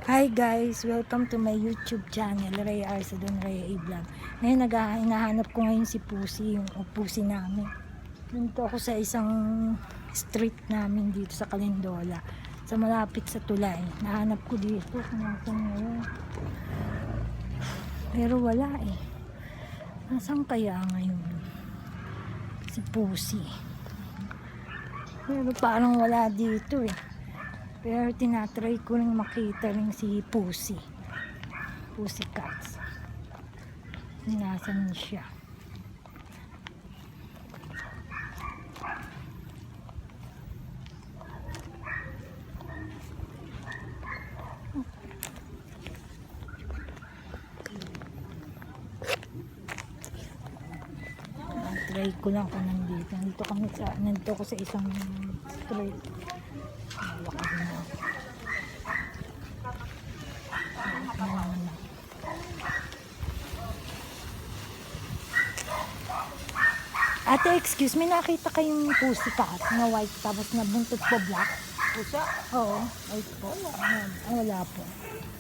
Hi guys! Welcome to my YouTube channel, Rhea Arsadon, Rhea A-Vlog. Ngayon hinahanap ko ngayon si Pusi, yung Pusi namin. Dito ako sa isang street namin dito sa Calindola, sa malapit sa tulay. Nahanap ko dito kung nasan ngayon. Pero wala eh. Nasaan kaya ngayon si Pusi? Pero parang wala dito eh. Pero tinatry ko rin makita rin si Pusi. Pussycats. Nasaan siya? Try ko lang kung nandito. Nandito ko sa isang street. Lakad na ako. Ate, excuse me, nakita kayong pussycat na white tapos na buntot po black? Pusa? Oo, white po. Wala po.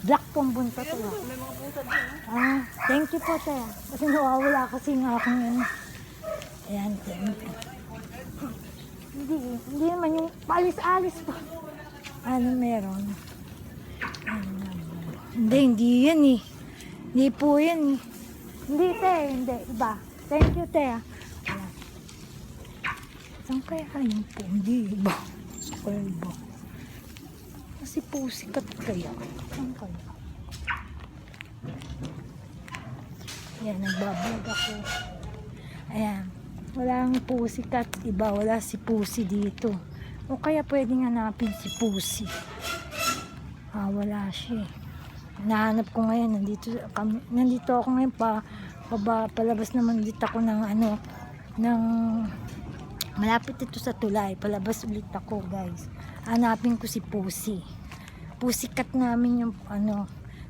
Black po ang buntot. May mga pusa din. Thank you po, te. Kasi nawawala kasi nga akong yun. Ayan, thank you. Hindi naman yung palis-alis pa. Ano meron? Hindi yan eh. Hindi po yan eh. Hindi, te. Hindi. Iba. Thank you, te. Ayan. Saan kaya yung po? Hindi. Iba. Iba. Kasi pussycat kaya. Saan kaya? Ayan, nagbablog ako. Ayan. Wala ang pussycat. Iba. Wala si Pusi dito. O kaya pwedeng hanapin si Pusi. Wala siya. Nahanap ko ngayon. Nandito ako ngayon palabas naman dito ako ng malapit ito sa tulay. Palabas ulit ako, guys. Hanapin ko si Pusi. Pussycat namin yung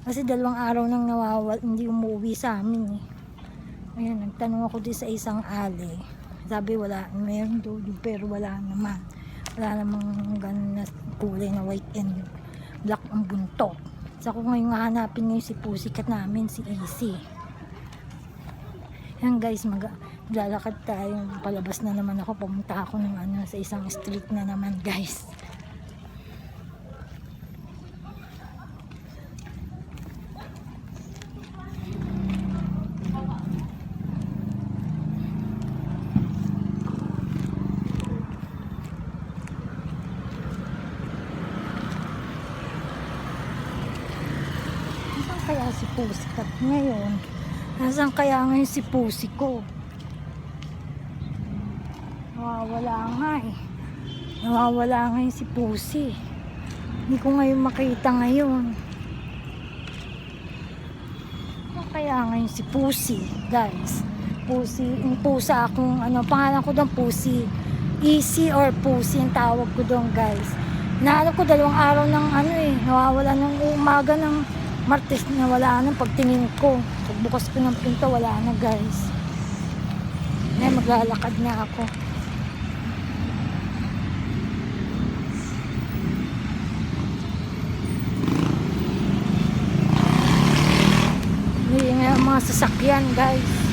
kasi 2 araw nang nawawala, hindi umuwi sa amin eh. Ayan, nagtanong ako din sa isang alley. Sabi wala, mayroon doon pero wala naman. Wala namang ganun na kulay na white and black ang buntot. So ako ngayon hanapin ngayon si Pussycat namin, si Easy. Yan guys, maglalakad tayo. Palabas na naman ako. Pumunta ako ng sa isang street na naman guys. Kaya si Pussycat ngayon? Nasaan kaya ngayon si Pusi ko? Nawawala nga eh. Nawawala ngayon si Pusi. Hindi ko ngayon makita ngayon. Ano kaya ngayon si Pusi, guys? Pusi, yung pusa akong pangalan ko doon Pusi. Easy or Pusi ang tawag ko doon, guys. Nahanap ko 2 araw ng nawawala ng umaga ng Martes na wala na pagtingin ko. Pagbukas ko ng pinto, wala na guys. Ngayon maglalakad na ako. Hindi nga mga sasakyan guys.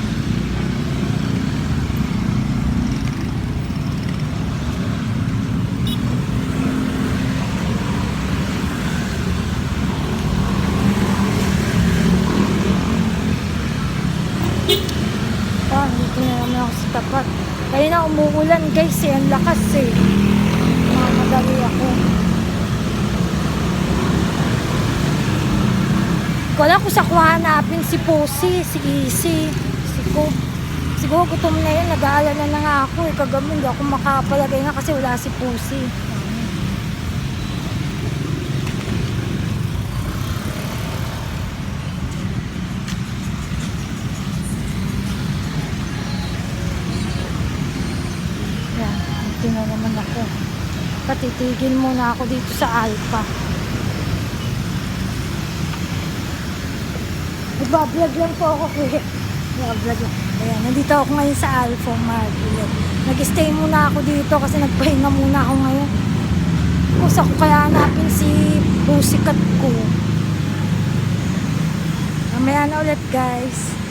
Dito na naman ako sa tapat. Kaya na umuulan guys eh. Ang lakas eh. Mamadali ako. Wala ko sa kuhanapin si Pusi, si Easy, si Coop. Siguro gutom na yun. Nag-aalala na nga ako eh. Kagabi hindi ako makapalagay nga kasi wala si Pusi. Dito na naman ako. Patitigil muna ako dito sa Alpha. Nagbablog lang po ako kuya. Nagbablog lang. Ayan, nandito ako ngayon sa Alpha Mart. Nag-stay muna ako dito kasi nagpahinga muna ako ngayon. Kung sa ko kaya hanapin si Pussycat ko. Mamaya na ulit guys.